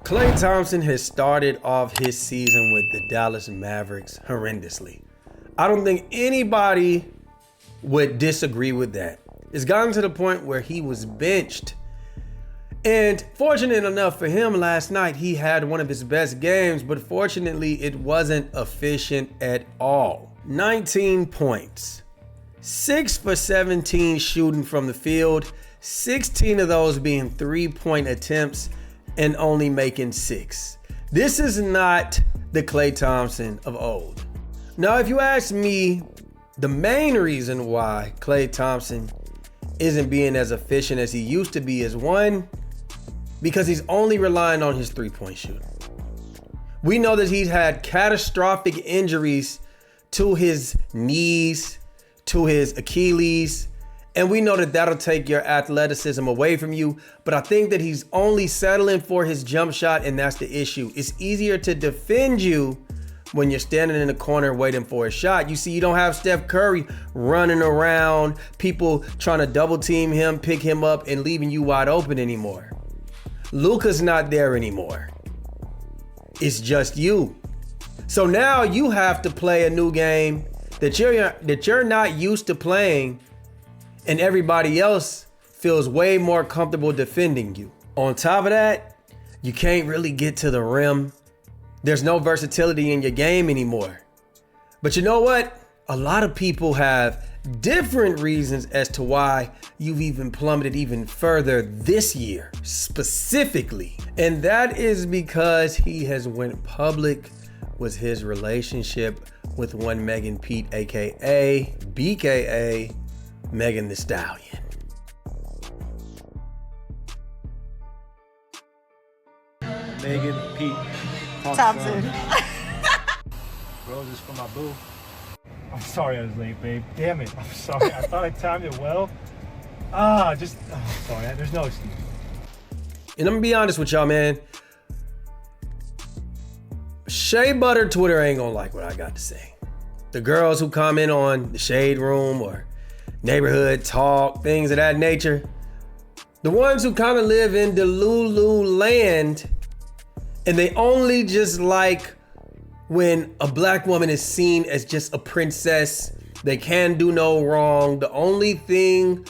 Klay Tomphson has started off his season with the Dallas Mavericks horrendously. I don't think anybody would disagree with that. It's gotten to the point where he was benched. And fortunate enough for him, last night he had one of his best games, but fortunately it wasn't efficient at all. 19 points, 6 for 17 shooting from the field, 16 of those being 3-point attempts and only making 6. This is not the Klay Tomphson of old. Now, if you ask me, the main reason why Klay Tomphson isn't being as efficient as he used to be is one, because he's only relying on his 3-point shooting. We know that he's had catastrophic injuries to his knees, to his Achilles, and we know that that'll take your athleticism away from you. But I think that he's only settling for his jump shot, and that's the issue. It's easier to defend you when you're standing in the corner waiting for a shot. You see, you don't have Steph Curry running around, people trying to double team him, pick him up, and leaving you wide open anymore. Luka's not there anymore. It's just you. So now you have to play a new game that you're not used to playing, and everybody else feels way more comfortable defending you. On top of that, you can't really get to the rim. There's no versatility in your game anymore. But you know what? A lot of people have different reasons as to why you've even plummeted even further this year, specifically. And that is because he has went public with his relationship with one Megan Pete, aka BKA Meg Thee Stallion. Megan Pete Thompson. Roses for my boo. I'm sorry I was late, babe. Damn it. I'm sorry. I thought I timed it well. Sorry. There's no excuse. And I'm gonna be honest with y'all, man. Shea Butter Twitter ain't gonna like what I got to say. The girls who comment on the Shade Room or Neighborhood Talk, things of that nature, the ones who kind of live in Delulu land, and they only just like when a black woman is seen as just a princess. They can do no wrong. The only thing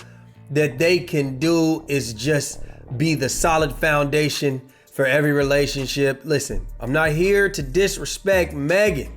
that they can do is just be the solid foundation for every relationship. Listen, I'm not here to disrespect Megan,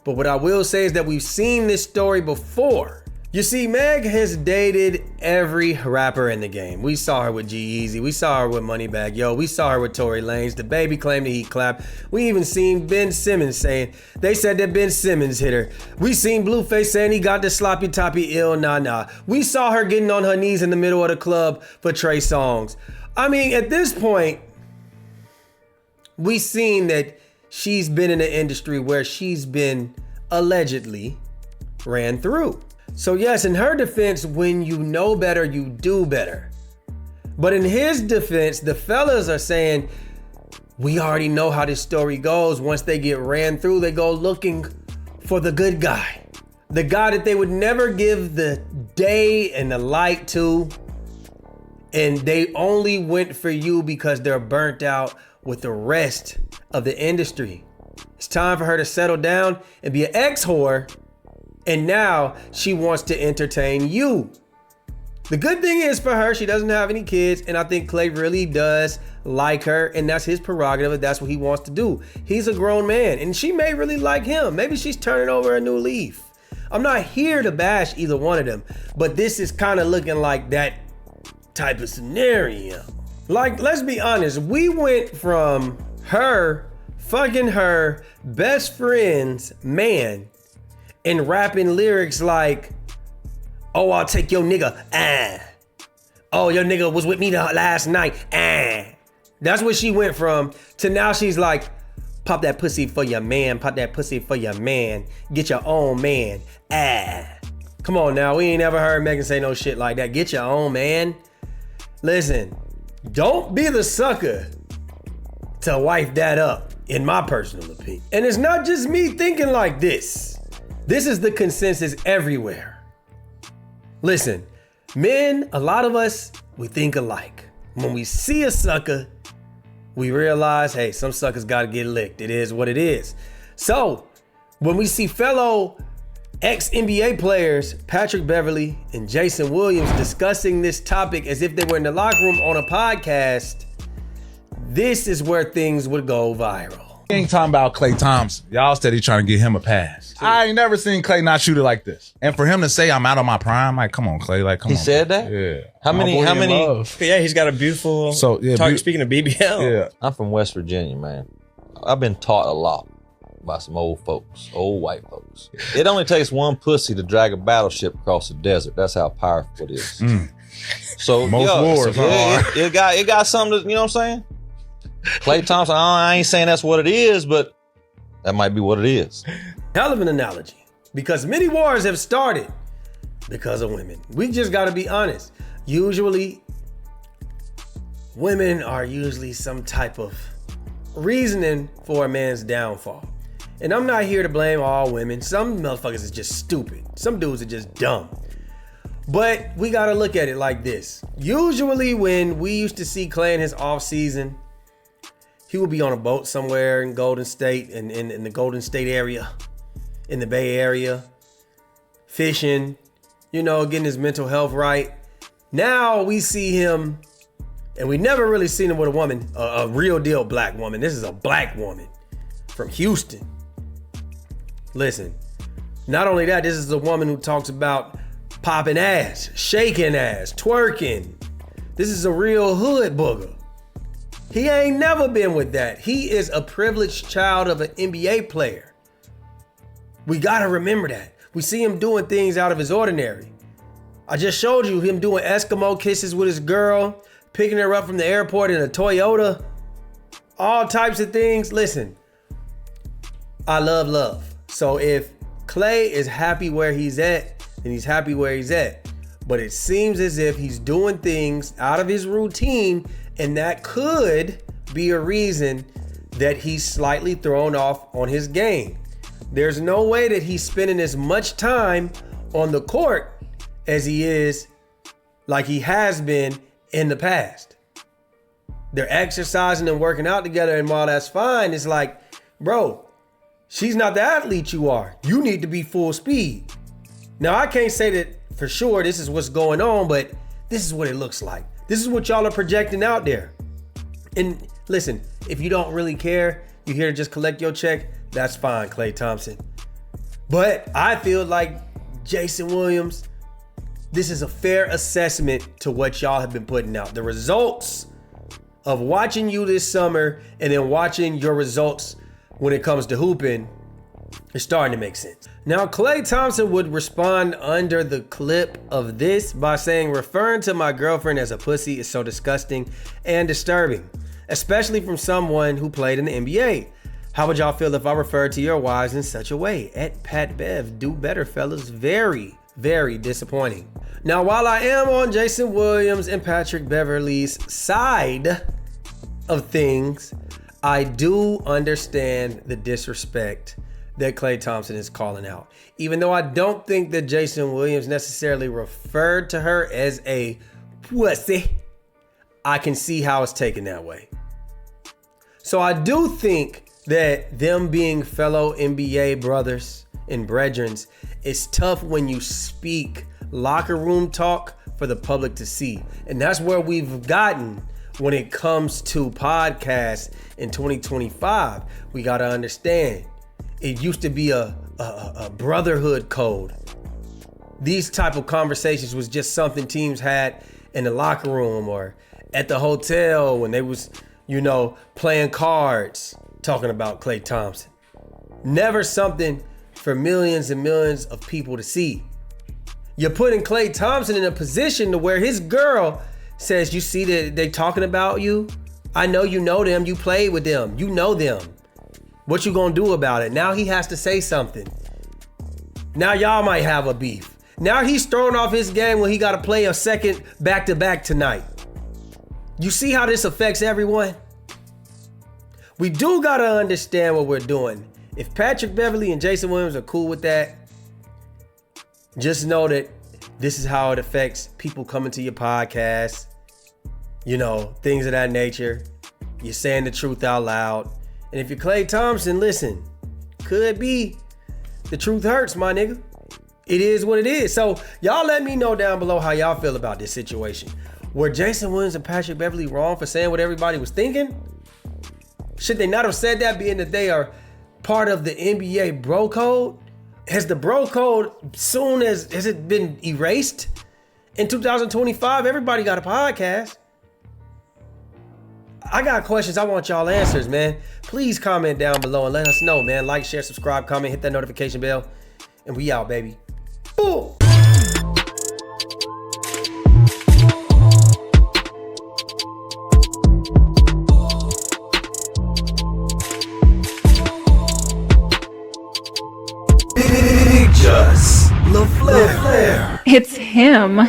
but what I will say is that we've seen this story before. You see, Meg has dated every rapper in the game. We saw her with G-Eazy. We saw her with Moneybagg Yo. We saw her with Tory Lanez. The baby claimed that he clapped. We even seen Ben Simmons saying, they said that Ben Simmons hit her. We seen Blueface saying he got the sloppy toppy ill nah. We saw her getting on her knees in the middle of the club for Trey Songz. I mean, at this point, we seen that she's been in the industry where she's been allegedly ran through. So yes, in her defense, when you know better, you do better. But in his defense, the fellas are saying, we already know how this story goes. Once they get ran through, they go looking for the good guy. The guy that they would never give the day and the light to. And they only went for you because they're burnt out with the rest of the industry. It's time for her to settle down and be an ex-whore. And now she wants to entertain you. The good thing is for her, she doesn't have any kids, and I think Klay really does like her, and that's his prerogative. That's what he wants to do. He's a grown man, and she may really like him. Maybe she's turning over a new leaf. I'm not here to bash either one of them, but this is kind of looking like that type of scenario. Like, let's be honest, we went from her fucking her best friend's man and rapping lyrics like, oh, I'll take your nigga, oh, your nigga was with me last night, That's what she went from, to now she's like, pop that pussy for your man, pop that pussy for your man, get your own man, Come on now, we ain't ever heard Megan say no shit like that. Get your own man. Listen, don't be the sucker to wife that up, in my personal opinion. And it's not just me thinking like this. This is the consensus everywhere. Listen, men, a lot of us, we think alike. When we see a sucker, we realize, hey, some suckers got to get licked. It is what it is. So when we see fellow ex-NBA players, Patrick Beverley and Jason Williams, discussing this topic as if they were in the locker room on a podcast, this is where things would go viral. Ain't talking about Klay Thompson. Y'all steady trying to get him a pass. I ain't never seen Klay not shoot it like this. And for him to say I'm out of my prime, like, come on, Klay. Like, come on. He said that? Yeah. How many? Yeah, he's got a beautiful speaking of BBL. Yeah. I'm from West Virginia, man. I've been taught a lot by some old folks, old white folks. It only takes one pussy to drag a battleship across the desert. That's how powerful it is. So Most wars, it got something to, you know what I'm saying? Klay Thompson, I ain't saying that's what it is, but that might be what it is. Hell of an analogy, because many wars have started because of women. We just got to be honest. Usually, women are usually some type of reasoning for a man's downfall. And I'm not here to blame all women. Some motherfuckers is just stupid. Some dudes are just dumb. But we got to look at it like this. Usually when we used to see Klay in his off season, he would be on a boat somewhere in Golden State, in the Golden State area, in the Bay Area, fishing, getting his mental health right. Now we see him, and we never really seen him with a woman, a real deal black woman. This is a black woman from Houston. Listen, not only that, this is a woman who talks about popping ass, shaking ass, twerking. This is a real hood booger. He ain't never been with that. He is a privileged child of an NBA player. We gotta remember that. We see him doing things out of his ordinary. I just showed you him doing Eskimo kisses with his girl, picking her up from the airport in a Toyota, all types of things. Listen, I love. So if Klay is happy where he's at, then he's happy where he's at. But it seems as if he's doing things out of his routine, and that could be a reason that he's slightly thrown off on his game. There's no way that he's spending as much time on the court as he is, like he has been in the past. They're exercising and working out together, and while that's fine, it's like, bro, she's not the athlete you are. You need to be full speed. Now, I can't say that for sure this is what's going on, but this is what it looks like. This is what y'all are projecting out there. And listen, if you don't really care, you're here to just collect your check, that's fine, Klay Thompson. But I feel like Jason Williams, this is a fair assessment to what y'all have been putting out. The results of watching you this summer and then watching your results when it comes to hooping is starting to make sense. Now, Klay Thompson would respond under the clip of this by saying, referring to my girlfriend as a pussy is so disgusting and disturbing, especially from someone who played in the NBA. How would y'all feel if I referred to your wives in such a way? At Pat Bev, do better, fellas. Very, very disappointing. Now, while I am on Jason Williams and Patrick Beverley's side of things, I do understand the disrespect that Klay Thompson is calling out. Even though I don't think that Jason Williams necessarily referred to her as a pussy, I can see how it's taken that way. So I do think that them being fellow NBA brothers and brethrens, it's tough when you speak locker room talk for the public to see. And that's where we've gotten when it comes to podcasts in 2025. We got to understand, it used to be a brotherhood code. These type of conversations was just something teams had in the locker room or at the hotel when they was, playing cards, talking about Klay Thompson. Never something for millions and millions of people to see. You're putting Klay Thompson in a position to where his girl says, you see that they talking about you? I know you know them, you played with them, you know them. What you gonna do about it? Now he has to say something. Now y'all might have a beef. Now he's thrown off his game when he gotta play a second back-to-back tonight. You see how this affects everyone? We do gotta understand what we're doing. If Patrick Beverley and Jason Williams are cool with that, just know that this is how it affects people coming to your podcast, things of that nature. You're saying the truth out loud. And if you're Klay Tomphson, listen, could be the truth hurts, my nigga. It is what it is. So y'all let me know down below how y'all feel about this situation. Were Jason Williams and Patrick Beverley wrong for saying what everybody was thinking? Should they not have said that, being that they are part of the NBA bro code? Has the bro code, has it been erased? In 2025, everybody got a podcast. I got questions. I want y'all answers, man. Please comment down below and let us know, man. Like, share, subscribe, comment, hit that notification bell. And we out, baby. Boom. IG-TheLaFlareLounge. It's him.